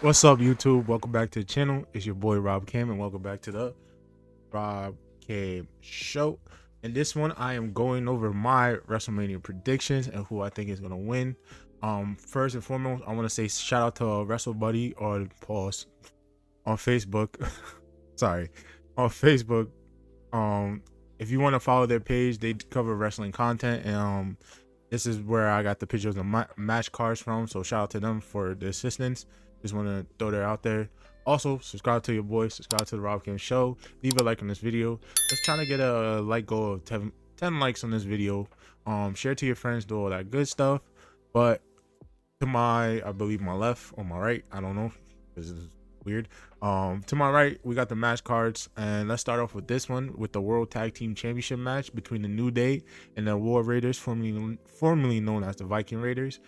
What's up, YouTube? Welcome back to the channel. It's your boy Rob Cam, and welcome back to the Rob Cam Show. In this one, I am going over my WrestleMania predictions and who I think is gonna win. First and foremost, I want to say shout out to WrestleBuddy or Pause on Facebook. Sorry, on Facebook. If you want to follow their page, they cover wrestling content, and this is where I got the pictures of my match cards from. So shout out to them for the assistance. Just want to throw that out there. Also, subscribe to your boy, subscribe to the Rob Kim Show, leave a like on this video. Just trying to get a like goal of 10 likes on this video. Share to your friends, do all that good stuff. But to my, I believe my left or my right, I don't know, this is weird. To my right, we got the match cards, and let's start off with this one with the World Tag Team Championship match between the New Day and the War Raiders, formerly known as the Viking Raiders.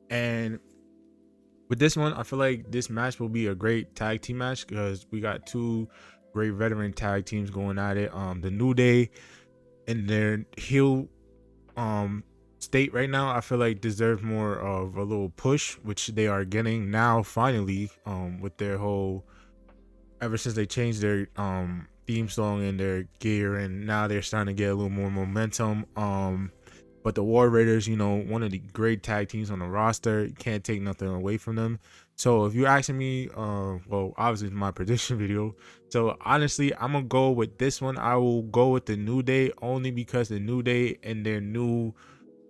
And with this one, I feel like this match will be a great tag team match because we got two great veteran tag teams going at it. The New Day in their heel state right now, I feel like deserve more of a little push, which they are getting now finally, with their whole, ever since they changed their theme song and their gear, and now they're starting to get a little more momentum. But the War Raiders, you know, one of the great tag teams on the roster. You can't take nothing away from them. So if you're asking me, well, obviously it's my prediction video. So honestly, I'm gonna go with this one. I will go with the New Day only because the New Day and their new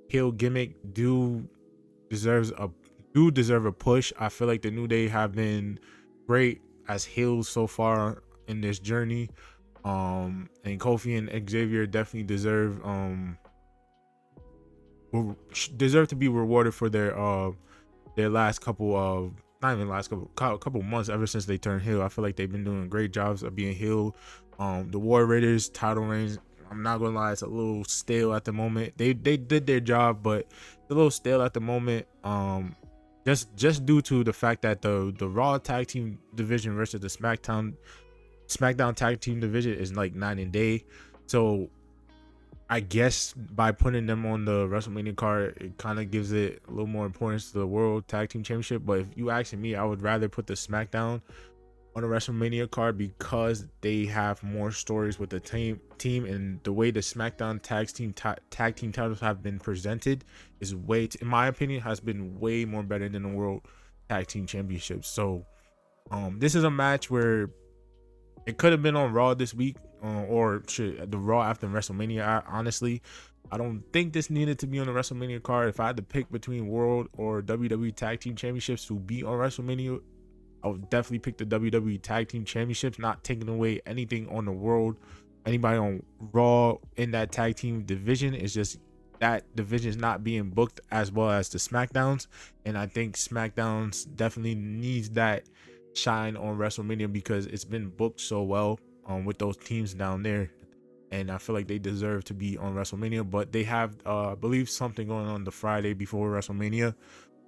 heel gimmick do deserve a push. I feel like the New Day have been great as heels so far in this journey. And Kofi and Xavier definitely deserve to be rewarded for their last couple of, not even last couple months, ever since they turned heel. I feel like they've been doing great jobs of being heel. The War Raiders title reigns, I'm not gonna lie, it's a little stale at the moment. They did their job, but it's a little stale at the moment. Just due to the fact that the Raw tag team division versus the SmackDown tag team division is like night and day. So I guess by putting them on the WrestleMania card, it kind of gives it a little more importance to the World Tag Team Championship. But if you asking me, I would rather put the SmackDown on the WrestleMania card because they have more stories with the team, and the way the SmackDown tag team titles have been presented is in my opinion, has been way more better than the World Tag Team Championships. So this is a match where it could have been on Raw this week, or shit, the Raw after WrestleMania. Honestly, I don't think this needed to be on the WrestleMania card. If I had to pick between World or WWE Tag Team Championships to be on WrestleMania, I would definitely pick the WWE Tag Team Championships, not taking away anything on the World. Anybody on Raw in that tag team division is just that division is not being booked as well as the SmackDowns, and I think SmackDowns definitely needs that shine on WrestleMania because it's been booked so well with those teams down there, and I feel like they deserve to be on WrestleMania. But they have I believe something going on the Friday before WrestleMania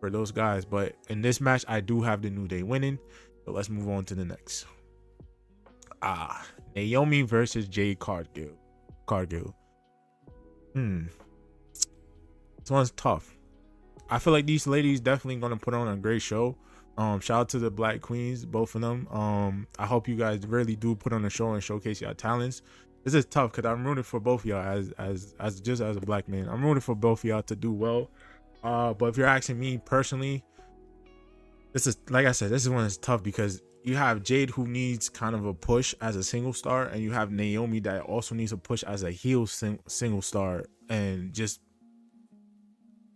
for those guys. But in this match, I do have the New Day winning. So let's move on to the next. Naomi versus Jade Cargill. This one's tough. I feel like these ladies definitely gonna put on a great show. Shout out to the Black Queens, both of them. I hope you guys really do put on a show and showcase your talents. This is tough because I'm rooting for both of y'all as just as a black man. I'm rooting for both of y'all to do well. But if you're asking me personally, this is, like I said, this is one that's tough because you have Jade, who needs kind of a push as a single star, and you have Naomi that also needs a push as a heel single star, and just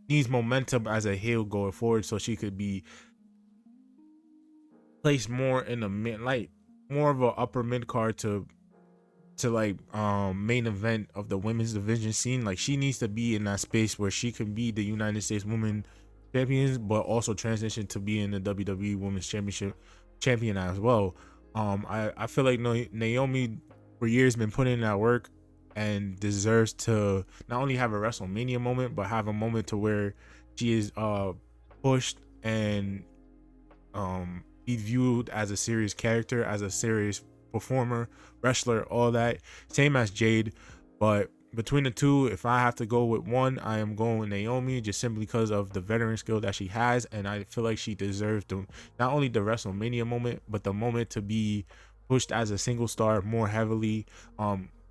needs momentum as a heel going forward so she could be placed more in the mid, like more of a upper mid card to like main event of the women's division scene. Like she needs to be in that space where she can be the United States Women Champions, but also transition to being the WWE Women's Championship champion as well. I feel like Naomi for years been putting in that work and deserves to not only have a WrestleMania moment, but have a moment to where she is pushed and be viewed as a serious character, as a serious performer, wrestler, all that. Same as Jade, but between the two, if I have to go with one, I am going with Naomi, just simply because of the veteran skill that she has, and I feel like she deserves not only the WrestleMania moment, but the moment to be pushed as a single star more heavily.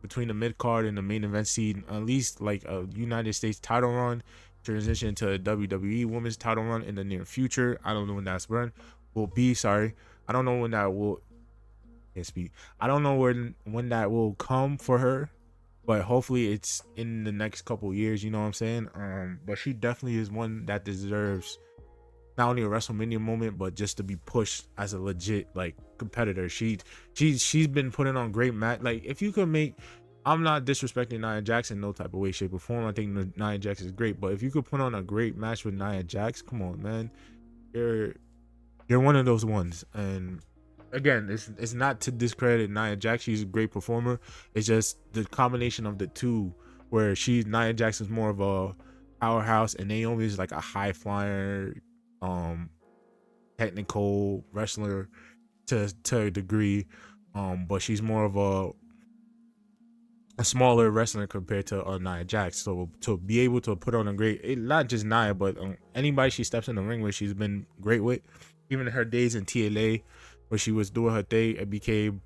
Between the mid card and the main event scene, at least like a United States title run, transition to a WWE Women's title run in the near future. I don't know when that's run will be. Sorry, I don't know when that will. Can't speak. I don't know when that will come for her, but hopefully it's in the next couple years. You know what I'm saying? But she definitely is one that deserves not only a WrestleMania moment, but just to be pushed as a legit like competitor. She's been putting on great match. Like if you could make, I'm not disrespecting Nia Jax in no type of way, shape, or form. I think Nia Jax is great, but if you could put on a great match with Nia Jax, come on, man, you're you're one of those ones. And again, it's not to discredit Nia Jax. She's a great performer. It's just the combination of the two, where Nia Jax is more of a powerhouse, and Naomi is like a high flyer, um, technical wrestler to a degree. But she's more of a smaller wrestler compared to Nia Jax. So to be able to put on a great, not just Nia, but anybody she steps in the ring with, she's been great with. Even in her days in TLA, where she was doing her thing and became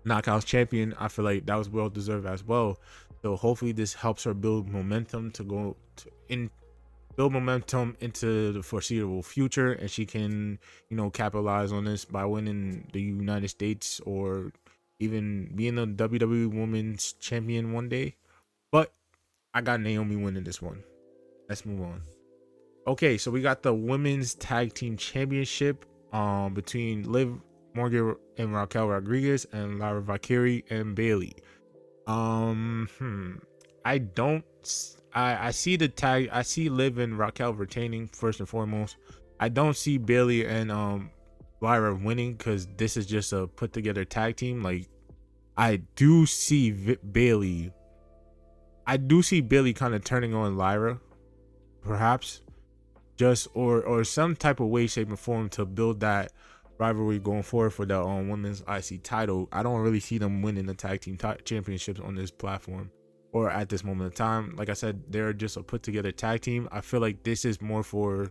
Knockouts champion, I feel like that was well deserved as well. So hopefully this helps her build momentum build momentum into the foreseeable future, and she can, capitalize on this by winning the United States or even being a WWE Women's Champion one day. But I got Naomi winning this one. Let's move on. Okay, so we got the Women's Tag Team Championship between Liv Morgan and Raquel Rodriguez and Lyra Valkyrie and Bailey. I don't. I see the tag. I see Liv and Raquel retaining first and foremost. I don't see Bailey and Lyra winning, because this is just a put together tag team. Like I do see Bailey. I do see Bailey kind of turning on Lyra, perhaps, just or some type of way, shape, and form to build that rivalry going forward for the women's IC title. I don't really see them winning the tag team championships on this platform or at this moment in time. Like I said, they're just a put together tag team. I feel like this is more for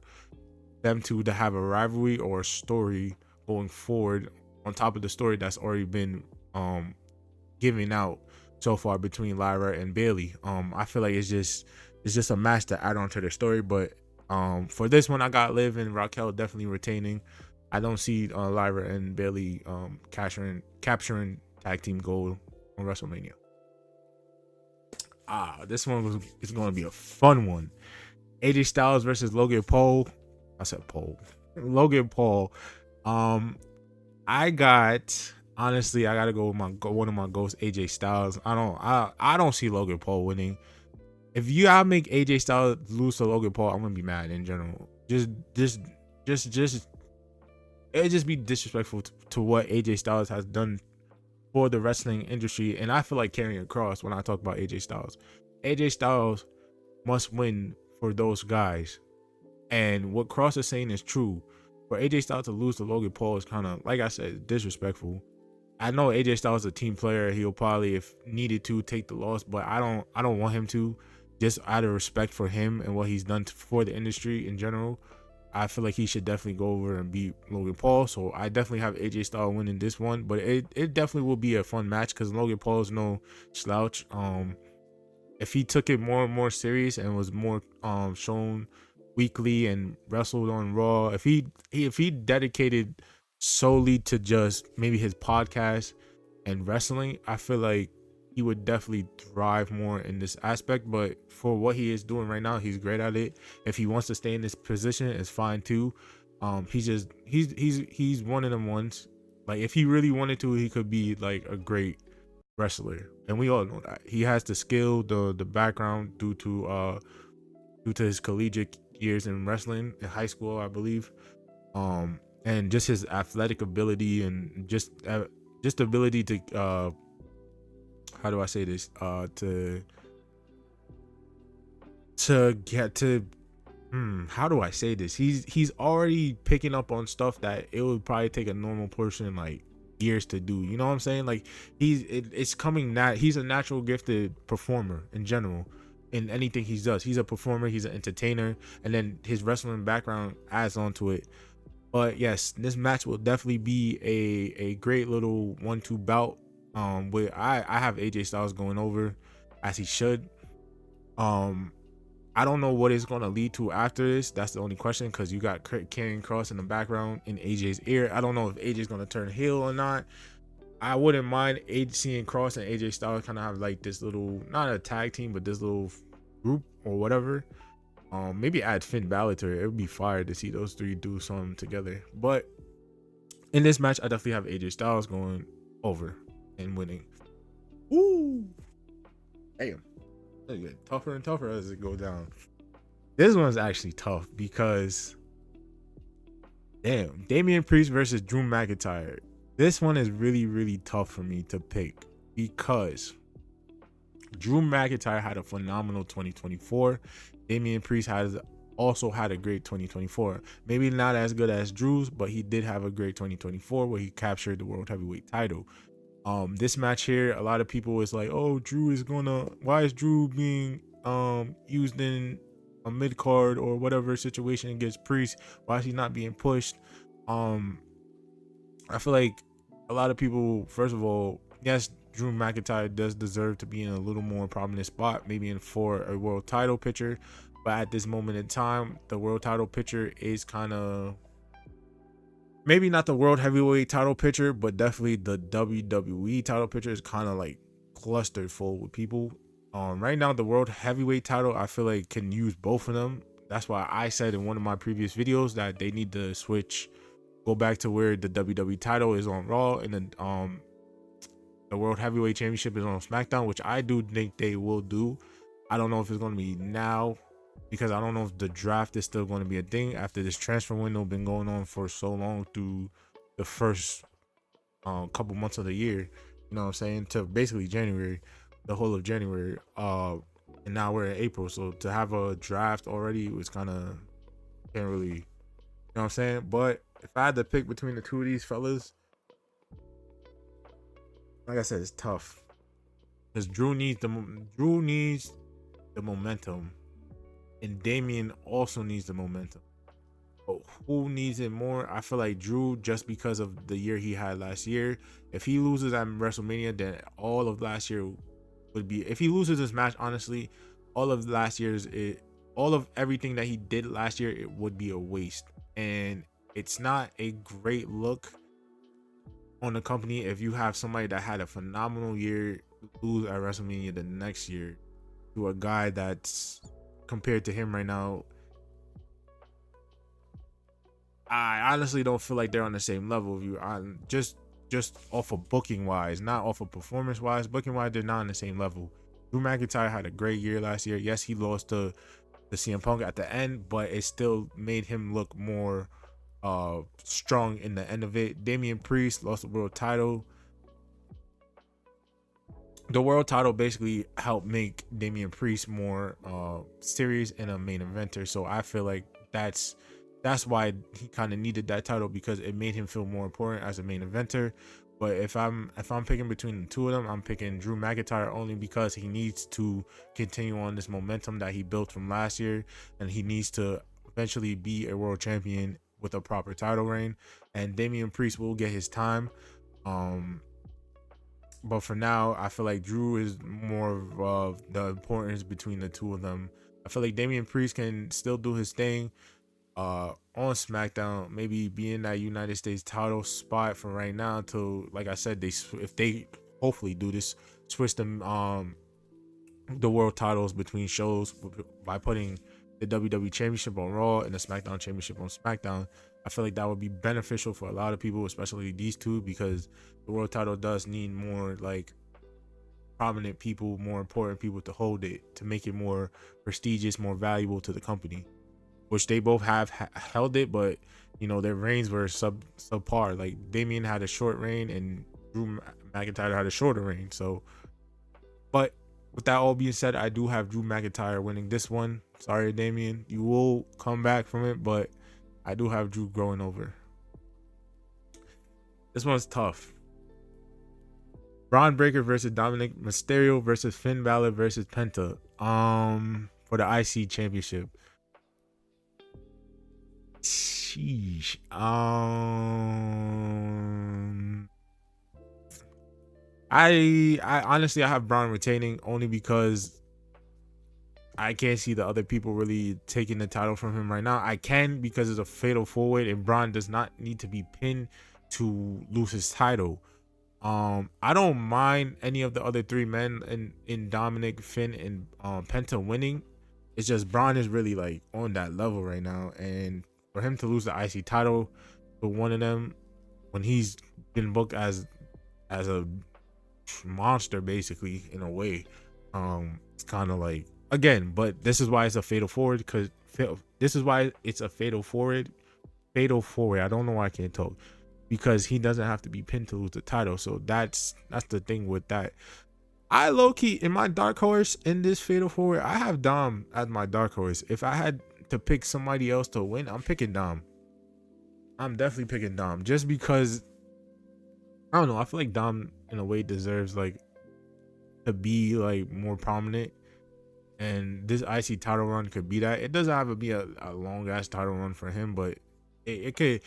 them to have a rivalry or a story going forward on top of the story that's already been given out so far between Lyra and Bailey. I feel like it's just a match to add on to the story. But for this one, I got Liv and Raquel definitely retaining. I don't see Lyra and Bailey capturing tag team gold on WrestleMania. This one is going to be a fun one. AJ Styles versus Logan Paul. I said Paul. Logan Paul. I gotta go with one of my ghosts, AJ Styles. I don't see Logan Paul winning. If you gotta make AJ Styles lose to Logan Paul, I'm gonna be mad in general. Just it'd just be disrespectful to what AJ Styles has done for the wrestling industry, and I feel like carrying across when I talk about AJ Styles. AJ Styles must win for those guys, and what Cross is saying is true. For AJ Styles to lose to Logan Paul is kind of, like I said, disrespectful. I know AJ Styles is a team player. He'll probably, if needed to, take the loss, but I don't want him to. Just out of respect for him and what he's done for the industry in general, I feel like he should definitely go over and beat Logan Paul. So I definitely have AJ Styles winning this one, but it definitely will be a fun match because Logan Paul is no slouch. If he took it more and more serious and was more shown weekly and wrestled on Raw, if he dedicated solely to just maybe his podcast and wrestling, I feel like he would definitely thrive more in this aspect. But for what he is doing right now, he's great at it. If he wants to stay in this position, it's fine too. He's one of them ones. Like if he really wanted to, he could be like a great wrestler, and we all know that he has the skill, the background due to his collegiate years in wrestling in high school, I believe. And just his athletic ability and just ability to how do I say this? To get to how do I say this? He's already picking up on stuff that it would probably take a normal person like years to do. You know what I'm saying? Like it's coming that he's a natural gifted performer in general. In anything he does, he's a performer, he's an entertainer, and then his wrestling background adds on to it. But yes, this match will definitely be a great little 1-2 bout. Where I have AJ Styles going over, as he should. Um, I don't know what it's gonna lead to after this. That's the only question, because you got Karrion Kross in the background in AJ's ear. I don't know if AJ's gonna turn heel or not. I wouldn't mind seeing Kross and AJ Styles kind of have like this little, not a tag team, but this little group or whatever. Maybe add Finn Balor to it. It would be fire to see those three do something together. But in this match, I definitely have AJ Styles going over and winning. Ooh, damn, it's getting tougher and tougher as it goes down. This one's actually tough because, damn, Damian Priest versus Drew McIntyre. This one is really, really tough for me to pick because Drew McIntyre had a phenomenal 2024. Damian Priest has also had a great 2024. Maybe not as good as Drew's, but he did have a great 2024 where he captured the World Heavyweight title. This match here, a lot of people was like, oh, why is Drew being used in a mid card or whatever situation against Priest? Why is he not being pushed? I feel like a lot of people, first of all, yes, Drew McIntyre does deserve to be in a little more prominent spot, maybe for a world title picture. But at this moment in time, the world title picture is kind of, maybe not the world heavyweight title picture, but definitely the WWE title picture is kind of like clustered full with people. Right now, the world heavyweight title, I feel like can use both of them. That's why I said in one of my previous videos that they need to go back to where the WWE title is on Raw, and then the World Heavyweight Championship is on SmackDown, which I do think they will do. I don't know if it's going to be now, because I don't know if the draft is still going to be a thing after this transfer window been going on for so long through the first couple months of the year. You know what I'm saying? To basically January, the whole of January. And now we're in April, so to have a draft already was kind of, can't really, you know what I'm saying? But if I had to pick between the two of these fellas, like I said, it's tough because Drew needs the momentum, and Damian also needs the momentum. But who needs it more? I feel like Drew, just because of the year he had last year. If he loses at WrestleMania, then all of last year would be. If he loses this match, honestly, all of everything that he did last year, it would be a waste, and it's not a great look on the company if you have somebody that had a phenomenal year lose at WrestleMania the next year to a guy that's, compared to him right now, I honestly don't feel like they're on the same level of you. Just off of booking wise, not off of performance wise. Booking wise, they're not on the same level. Drew McIntyre had a great year last year. Yes, he lost to CM Punk at the end, but it still made him look more strong in the end of it. Damian Priest lost the world title. The world title basically helped make Damian Priest more serious and a main eventer. So I feel like that's why he kind of needed that title, because it made him feel more important as a main eventer. But if I'm picking between the two of them, I'm picking Drew McIntyre only because he needs to continue on this momentum that he built from last year, and he needs to eventually be a world champion with a proper title reign. And Damian Priest will get his time. But for now, I feel like Drew is more of the importance between the two of them. I feel like Damian Priest can still do his thing on SmackDown, maybe be in that United States title spot for right now till, like I said, if they hopefully do this, switch them the world titles between shows by putting the WWE Championship on Raw and the SmackDown Championship on SmackDown. I feel like that would be beneficial for a lot of people, especially these two, because the world title does need more like prominent people, more important people to hold it, to make it more prestigious, more valuable to the company, which they both have held it, but you know, their reigns were subpar. Like Damian had a short reign and Drew McIntyre had a shorter reign. So, but with that all being said, I do have Drew McIntyre winning this one. Sorry, Damian, you will come back from it, but I do have Drew growing over. This one's tough. Braun Breaker versus Dominic Mysterio versus Finn Balor versus Penta. For the IC championship. Sheesh. I honestly I have Braun retaining only because I can't see the other people really taking the title from him right now. I can because it's a fatal forward and Braun does not need to be pinned to lose his title. I don't mind any of the other three men in Dominic, Finn, and Penta winning. It's just Braun is really like on that level right now, and for him to lose the IC title to one of them when he's been booked as a monster basically in a way, it's kind of like again. But this is why it's a fatal forward because this is why it's a fatal forward. Fatal forward. I don't know why I can't talk because he doesn't have to be pinned to lose the title. So that's the thing with that. I low key in my dark horse in this fatal forward, I have Dom as my dark horse. If I had to pick somebody else to win, I'm picking Dom. I'm definitely picking Dom just because I don't know. I feel like Dom in a way deserves like to be like more prominent, and this IC title run could be that. It doesn't have to be a long ass title run for him, but it could.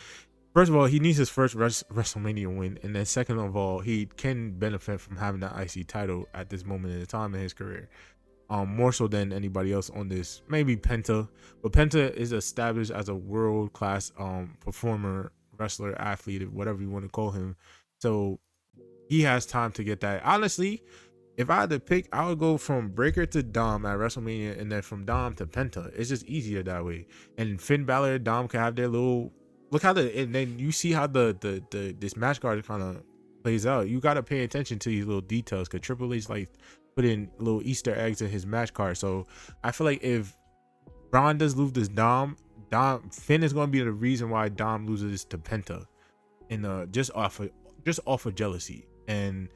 First of all, he needs his first WrestleMania win, and then second of all, he can benefit from having that IC title at this moment in the time in his career. More so than anybody else on this. Maybe Penta, but Penta is established as a world class performer, wrestler, athlete, whatever you want to call him. So he has time to get that. Honestly, if I had to pick, I would go from Breaker to Dom at WrestleMania, and then from Dom to Penta. It's just easier that way. And Finn Balor, Dom can have their little look how and then you see how the this match card kind of plays out. You gotta pay attention to these little details because Triple H like put in little Easter eggs in his match card. So I feel like if Braun does lose this Dom Finn is gonna be the reason why Dom loses to Penta, and just off of jealousy. And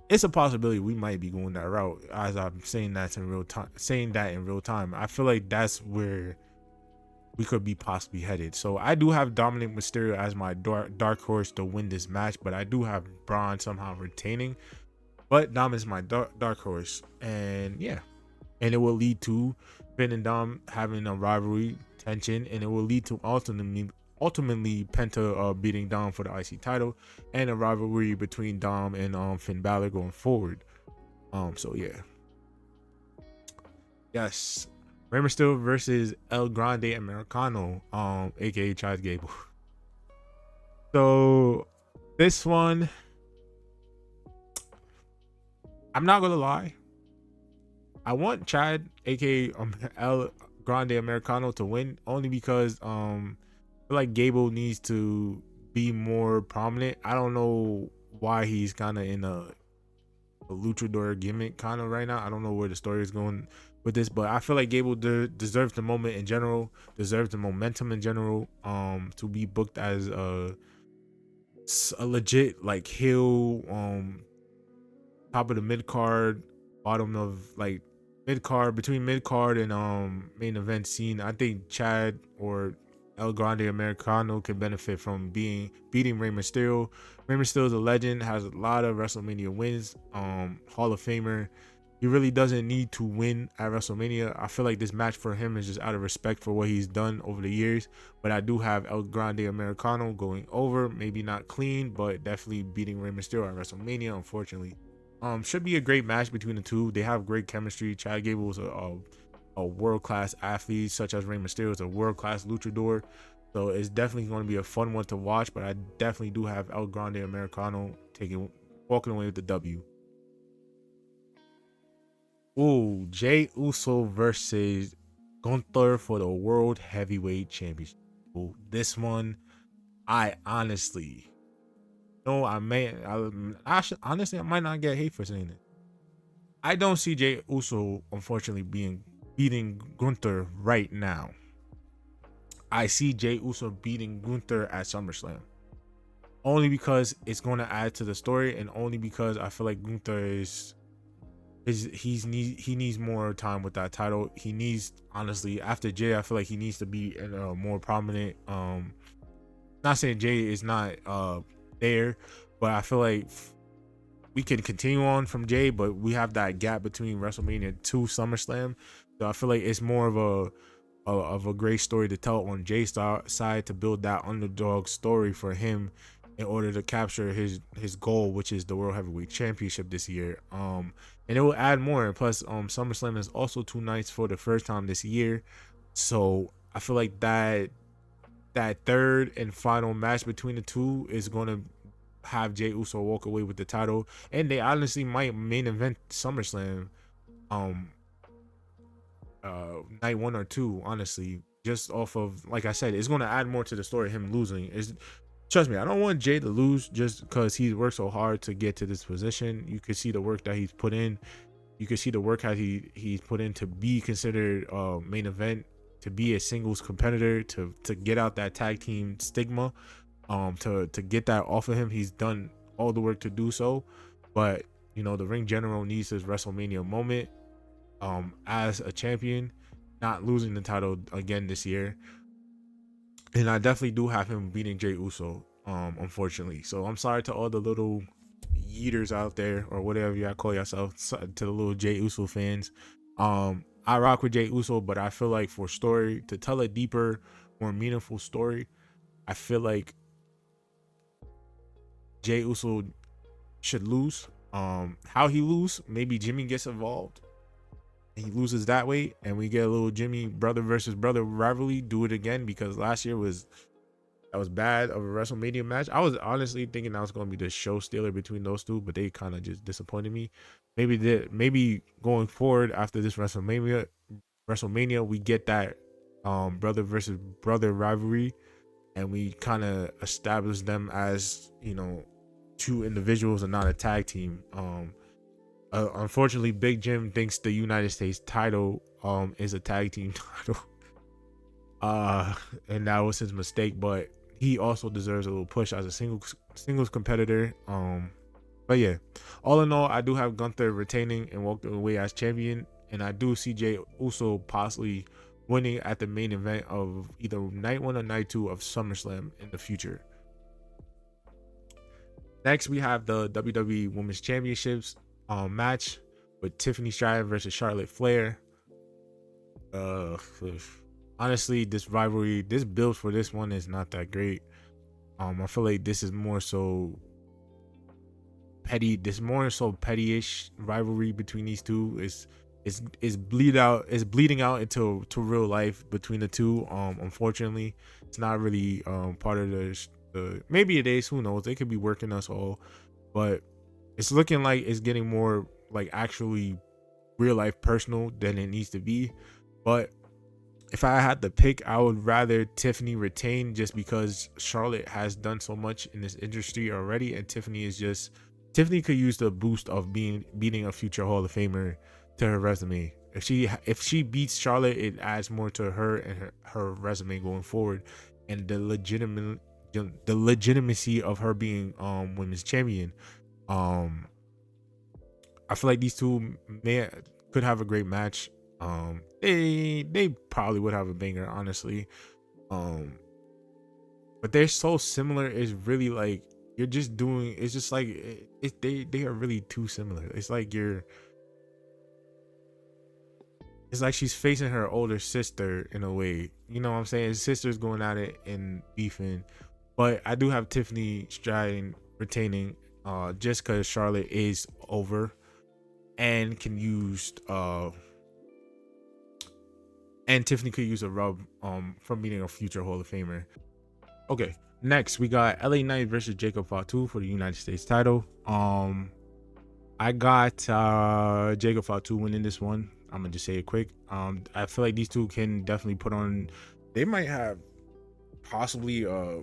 it's a possibility we might be going that route as I'm saying that in real time. I feel like that's where we could be possibly headed. So I do have Dominic Mysterio as my dark horse to win this match, but I do have Braun somehow retaining. But Dom is my dark horse, and yeah, and it will lead to Finn and Dom having a rivalry tension, and it will lead to ultimately Penta beating Dom for the IC title, and a rivalry between Dom and Finn Balor going forward. So yeah, yes, Rey Mysterio versus El Grande Americano, aka Chad Gable. So this one, I'm not gonna lie, I want Chad, aka El Grande Americano, to win only because I feel like Gable needs to be more prominent. I don't know why he's kind of in a luchador gimmick kind of right now. I don't know where the story is going with this, but I feel like Gable deserves the moment in general, deserves the momentum in general, to be booked as a legit like heel, top of the mid card, bottom of like mid card, between mid card and main event scene. I think Chad or El Grande Americano can benefit from beating Rey Mysterio. Rey Mysterio is a legend, has a lot of WrestleMania wins, Hall of Famer. He really doesn't need to win at WrestleMania. I feel like this match for him is just out of respect for what he's done over the years. But I do have El Grande Americano going over, maybe not clean, but definitely beating Rey Mysterio at WrestleMania, unfortunately. Should be a great match between the two. They have great chemistry. Chad Gable is a world-class athlete, such as Rey Mysterio is a world-class luchador. So it's definitely going to be a fun one to watch. But I definitely do have El Grande Americano walking away with the W. Ooh, Jay Uso versus Gunther for the World Heavyweight Championship. Ooh, this one, I honestly, no, honestly, I might not get hate for saying it. I don't see Jay Uso, unfortunately, beating Gunther right now. I see Jay Uso beating Gunther at SummerSlam. Only because it's going to add to the story, and only because I feel like Gunther he needs more time with that title. He needs, honestly, after Jay, I feel like he needs to be in a more prominent. Not saying Jay is not there, but I feel like we can continue on from Jay, but we have that gap between WrestleMania to SummerSlam. So I feel like it's more of a great story to tell on Jay's side to build that underdog story for him in order to capture his goal, which is the World Heavyweight Championship this year. And it will add more. And plus, SummerSlam is also 2 nights for the first time this year. So I feel like that third and final match between the two is gonna have Jey Uso walk away with the title, and they honestly might main event SummerSlam, um, night 1 or 2. Honestly, just off of, like I said, it's gonna add more to the story of him losing. Is Trust me, I don't want Jay to lose just because he worked so hard to get to this position. You could see the work that he's put in. You can see the work how he's put in to be considered main event, to be a singles competitor, to get out that tag team stigma, to get that off of him. He's done all the work to do so, but the ring general needs his WrestleMania moment as a champion, not losing the title again this year. And I definitely do have him beating Jey Uso, unfortunately. So I'm sorry to all the little yeeters out there, or whatever y'all call yourself, to the little Jey Uso fans. I rock with Jey Uso, but I feel like for story, to tell a deeper, more meaningful story, I feel like Jey Uso should lose. How he lose? Maybe Jimmy gets involved and he loses that way, and we get a little Jimmy brother versus brother rivalry. Do it again, because last year was bad of a WrestleMania match. I was honestly thinking that was going to be the show stealer between those two, but they kind of just disappointed me. Maybe going forward after this WrestleMania, we get that brother versus brother rivalry, and we kind of establish them as two individuals and not a tag team. Unfortunately, Big Jim thinks the United States title is a tag team title. And that was his mistake, but he also deserves a little push as a singles competitor. But yeah, all in all, I do have Gunther retaining and walking away as champion, and I do see Jey Uso possibly winning at the main event of either night 1 or night 2 of SummerSlam in the future. Next, we have the WWE Women's Championships match with Tiffany Stratton versus Charlotte Flair. Honestly, this build for this one is not that great. I feel like this is more so petty. This more so petty-ish rivalry between these two. Is bleeding out into real life between the two. Unfortunately, it's not really part of the maybe it is. Who knows? They could be working us all, but it's looking like it's getting more like actually real life personal than it needs to be. But if I had to pick, I would rather Tiffany retain, just because Charlotte has done so much in this industry already, and Tiffany could use the boost of beating a future Hall of Famer to her resume. If she beats Charlotte, it adds more to her and her resume going forward, and the legitimacy of her being women's champion. I feel like these two could have a great match. They probably would have a banger, honestly. But they're so similar. It's really like it's just like they are really too similar. It's like she's facing her older sister in a way. You know what I'm saying? His sister's going at it and beefing. But I do have Tiffany Stratton retaining, just because Charlotte is over and can use and Tiffany could use a rub from beating a future Hall of Famer. Okay, next we got LA Knight versus Jacob Fatu for the United States title. I got Jacob Fatu winning this one. I'm gonna just say it quick. I feel like these two can definitely put on. They might have possibly a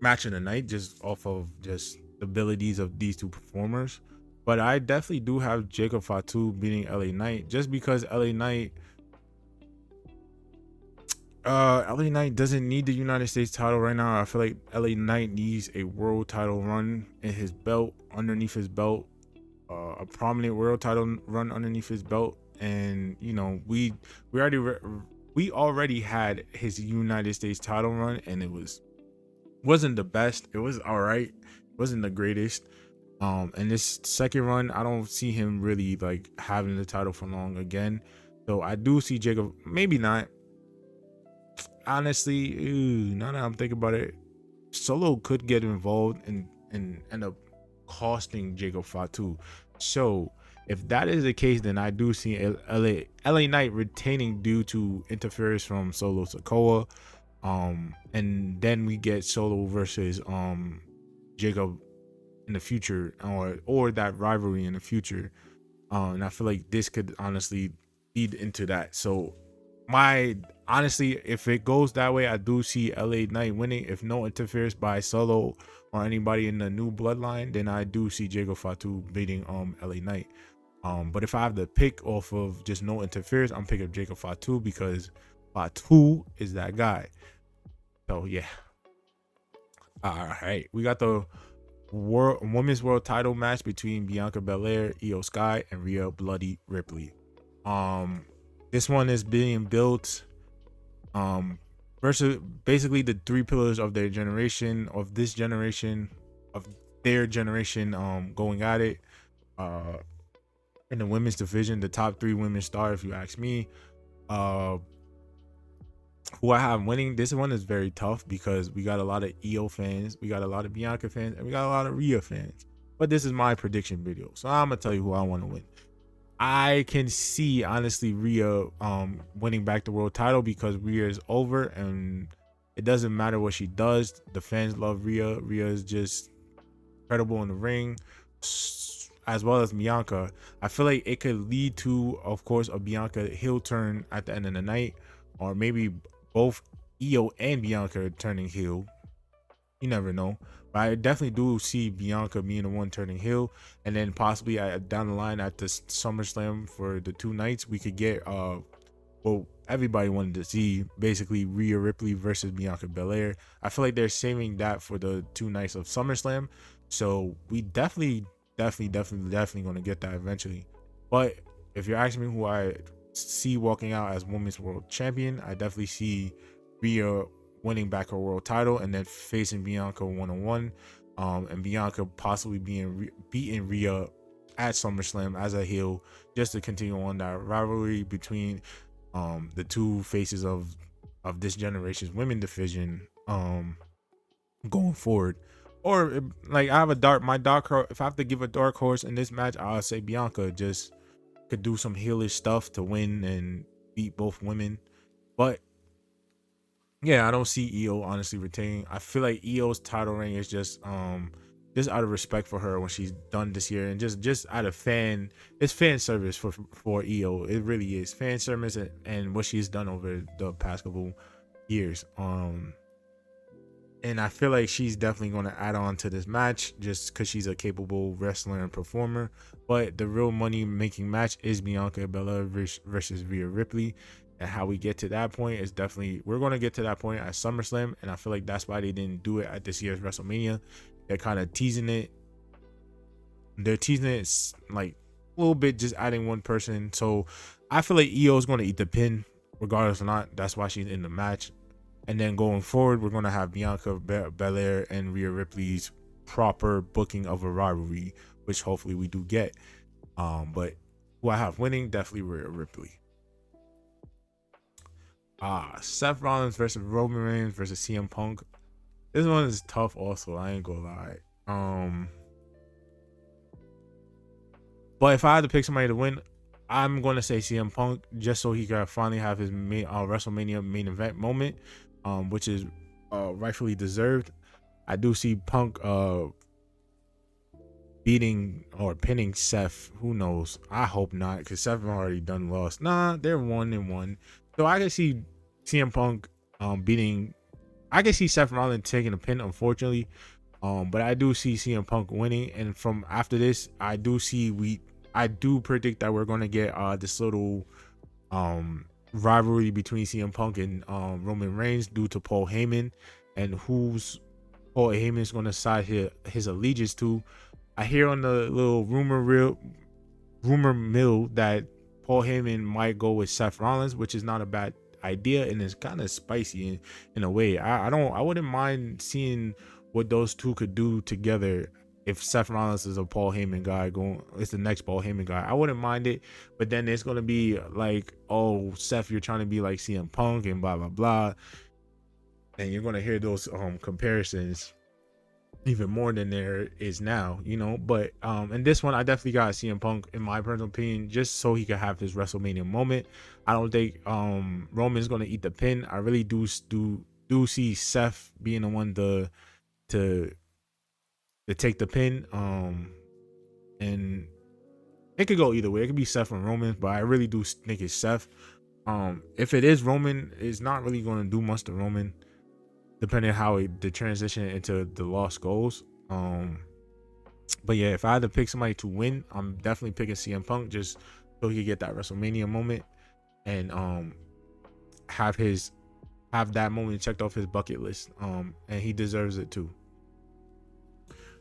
match in the night just off of just the abilities of these two performers. But I definitely do have Jacob Fatu beating LA Knight, just because LA Knight doesn't need the United States title right now. I feel like LA Knight needs a world title run in his belt, underneath his belt, a prominent world title run underneath his belt. And we already had his United States title run, and it wasn't the best. It was all right. It wasn't the greatest. And this second run, I don't see him really like having the title for long again. So I do see Jacob, maybe not. Honestly, now that I'm thinking about it, Solo could get involved and end up costing Jacob Fatu. So if that is the case, then I do see LA Knight retaining due to interference from Solo Sikoa. And then we get Solo versus Jacob in the future, or that rivalry in the future. And I feel like this could honestly lead into that. So my honestly, if it goes that way, I do see LA Knight winning. If no interference by Solo or anybody in the new bloodline, then I do see Jacob Fatu beating LA Knight. But if I have to pick off of just no interference, I'm picking Jacob Fatu because Fatu is that guy. So yeah. All right, we got the women's world title match between Bianca Belair, Io Sky, and Rhea Bloody Ripley. This one is being built versus basically the three pillars of their generation, of this generation, of their generation, going at it. In the women's division, the top three women star, if you ask me. Who I have winning, this one is very tough because we got a lot of Io fans, we got a lot of Bianca fans, and we got a lot of Rhea fans. But this is my prediction video, so I'm gonna tell you who I want to win. I can see honestly Rhea winning back the world title because Rhea is over and it doesn't matter what she does. The fans love Rhea. Rhea is just incredible in the ring, as well as Bianca. I feel like it could lead to, of course, a Bianca heel turn at the end of the night, or maybe both Io and Bianca turning heel. You never know. But I definitely do see Bianca being the one turning heel, and then possibly down the line at the SummerSlam for the two nights, we could get well, everybody wanted to see basically Rhea Ripley versus Bianca Belair. I feel like they're saving that for the two nights of SummerSlam, so we definitely gonna get that eventually. But if you're asking me who I see walking out as women's world champion, I definitely see Rhea winning back her world title and then facing Bianca one-on-one, and Bianca possibly beating Rhea at SummerSlam as a heel, just to continue on that rivalry between the two faces of this generation's women division going forward. Or like I have my dark horse. If I have to give a dark horse in this match, I'll say Bianca just could do some heelish stuff to win and beat both women. But yeah, I don't see Io honestly retaining. I feel like Io's title reign is just out of respect for her when she's done this year, and just out of it's fan service for Io. It really is fan service and what she's done over the past couple years. And I feel like she's definitely going to add on to this match just because she's a capable wrestler and performer. But the real money making match is Bianca Belair versus Rhea Ripley. And how we get to that point is definitely, we're going to get to that point at SummerSlam. And I feel like that's why they didn't do it at this year's WrestleMania. They're kind of teasing it. They're teasing it like a little bit, just adding one person. So I feel like Io is going to eat the pin regardless or not. That's why she's in the match. And then going forward, we're going to have Bianca Belair and Rhea Ripley's proper booking of a rivalry, which hopefully we do get. But who I have winning, definitely Rhea Ripley. Seth Rollins versus Roman Reigns versus CM Punk. This one is tough also, I ain't gonna lie. But if I had to pick somebody to win, I'm gonna say CM Punk, just so he can finally have his WrestleMania main event moment, which is rightfully deserved. I do see Punk beating or pinning Seth. Who knows? I hope not, because Seth already done lost. Nah, they're 1-1. So I can see CM Punk beating. I can see Seth Rollins taking a pin, unfortunately. But I do see CM Punk winning, and from after this, I do predict that we're gonna get this little rivalry between CM Punk and Roman Reigns due to Paul Heyman, and who's Paul Heyman is gonna side his allegiance to. I hear on the little rumor mill that Paul Heyman might go with Seth Rollins, which is not a bad idea, and it's kind of spicy in a way. I wouldn't mind seeing what those two could do together if Seth Rollins is a Paul Heyman guy going, it's the next Paul Heyman guy, I wouldn't mind it. But then it's gonna be like, oh, Seth, you're trying to be like CM Punk and blah blah blah, and you're gonna hear those comparisons even more than there is now, you know. But in this one, I definitely got CM Punk, in my personal opinion, just so he could have his WrestleMania moment. I don't think Roman's gonna eat the pin. I really do see Seth being the one to take the pin. And it could go either way. It could be Seth and Roman, but I really do think it's Seth. If it is Roman, it's not really gonna do much to Roman, depending on how the transition into the loss goes. But yeah, if I had to pick somebody to win, I'm definitely picking CM Punk, just so he could get that WrestleMania moment and have that moment checked off his bucket list. And he deserves it too.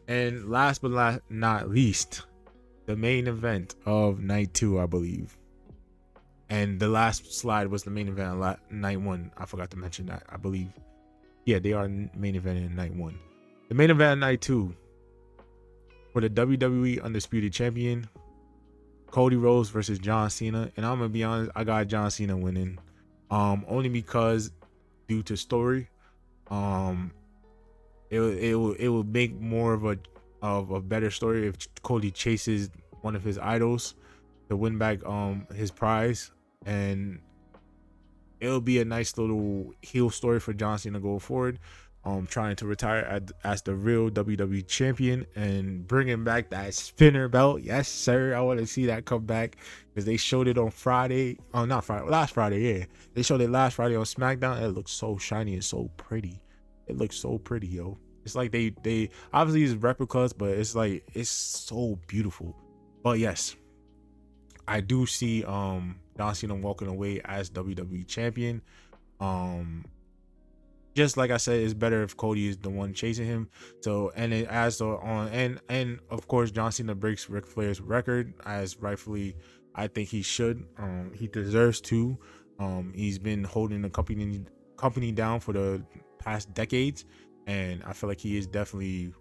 And last but not least, the main event of night 2, I believe. And the last slide was the main event of night 1. I forgot to mention that, I believe. Yeah, they are main event in night 1. The main event of night 2 for the WWE Undisputed Champion, Cody Rhodes versus John Cena. And I'm gonna be honest, I got John Cena winning. Only because due to story. It will make more of a better story if Cody chases one of his idols to win back his prize, and it'll be a nice little heel story for John Cena going forward, trying to retire as the real WWE champion and bringing back that spinner belt. Yes, sir. I want to see that come back because they showed it on Friday. Oh, not Friday. Last Friday, yeah. They showed it last Friday on SmackDown. It looks so shiny and so pretty. It looks so pretty, yo. It's like they obviously use replicas, but it's like it's so beautiful. But yes, I do see John Cena walking away as WWE champion. Just like I said, it's better if Cody is the one chasing him. So, and it as the on and of course John Cena breaks Ric Flair's record, as rightfully I think he should. He deserves to. He's been holding the company down for the past decades, and I feel like he is definitely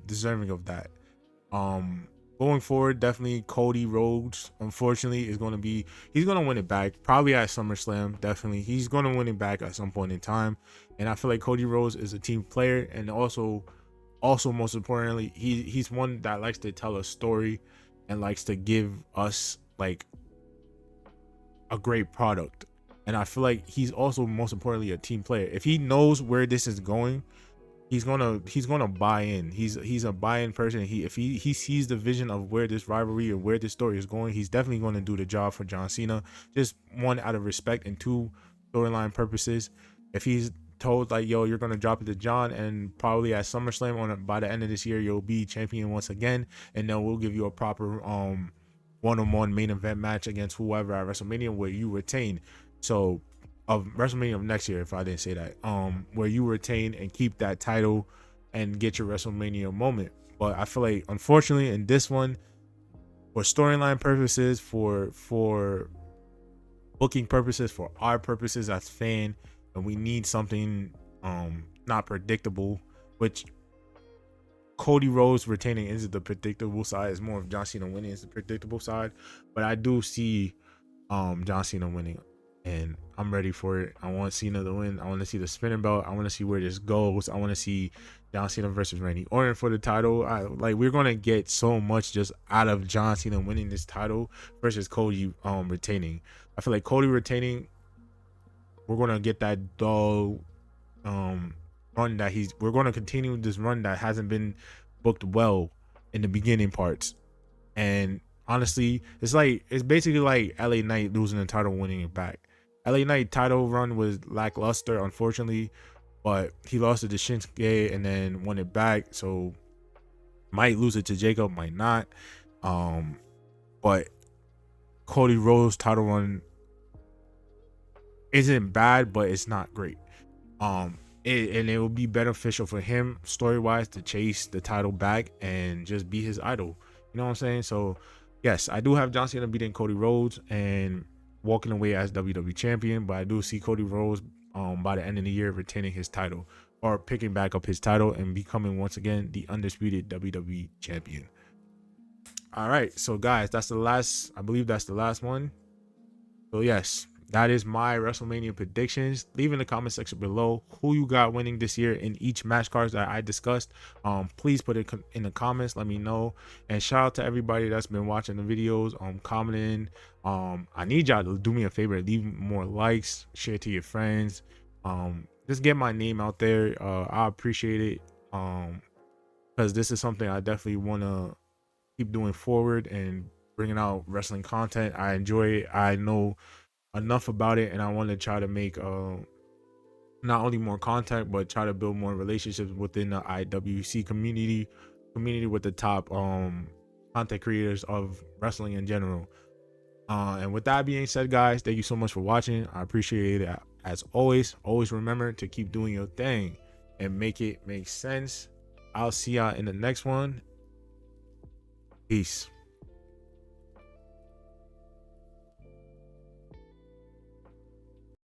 deserving of that. Going forward, definitely Cody Rhodes, unfortunately, he's going to win it back, probably at SummerSlam. Definitely he's going to win it back at some point in time, and I feel like Cody Rhodes is a team player, and also most importantly, he's one that likes to tell a story and likes to give us like a great product. And I feel like he's also most importantly a team player. If he knows where this is going, he's gonna buy in. He's a buy-in person. If he sees the vision of where this rivalry or where this story is going, he's definitely going to do the job for John Cena. Just one, out of respect, and two, storyline purposes. If he's told like, yo, you're gonna drop it to John, and probably at SummerSlam by the end of this year you'll be champion once again, and then we'll give you a proper one-on-one main event match against whoever at WrestleMania where you retain. So of WrestleMania of next year, if I didn't say that, where you retain and keep that title and get your WrestleMania moment. But I feel like, unfortunately, in this one, for storyline purposes, for booking purposes, for our purposes as fan, and we need something not predictable, which Cody Rhodes retaining is the predictable side. It's more of John Cena winning is the predictable side. But I do see John Cena winning, and I'm ready for it. I want Cena to win. I want to see the spinning belt. I want to see where this goes. I want to see John Cena versus Randy Orton for the title. We're gonna get so much just out of John Cena winning this title versus Cody retaining. I feel like Cody retaining, we're gonna get that dull run that we're gonna continue this run that hasn't been booked well in the beginning parts. And honestly, it's basically like LA Knight losing the title, winning it back. LA Knight title run was lackluster, unfortunately, but he lost it to Shinsuke and then won it back. So might lose it to Jacob, might not. But Cody Rhodes title run isn't bad, but it's not great. And it will be beneficial for him story wise to chase the title back and just be his idol. You know what I'm saying? So yes, I do have John Cena beating Cody Rhodes and walking away as WWE champion, but I do see Cody Rhodes by the end of the year retaining his title. or picking back up his title and becoming once again the undisputed WWE champion. All right, so guys, that's the last. I believe that's the last one. So yes, that is my WrestleMania predictions. Leave in the comment section below who you got winning this year in each match cards that I discussed. Please put it in the comments. Let me know. And shout out to everybody that's been watching the videos, commenting. I need y'all to do me a favor, leave more likes, share to your friends. Just get my name out there. I appreciate it. Because this is something I definitely want to keep doing forward and bringing out wrestling content. I enjoy it. I know enough about it, and I want to try to make not only more content but try to build more relationships within the IWC community with the top content creators of wrestling in general. And with that being said, guys, thank you so much for watching. I appreciate it. As always remember to keep doing your thing and make it make sense. I'll see y'all in the next one. Peace.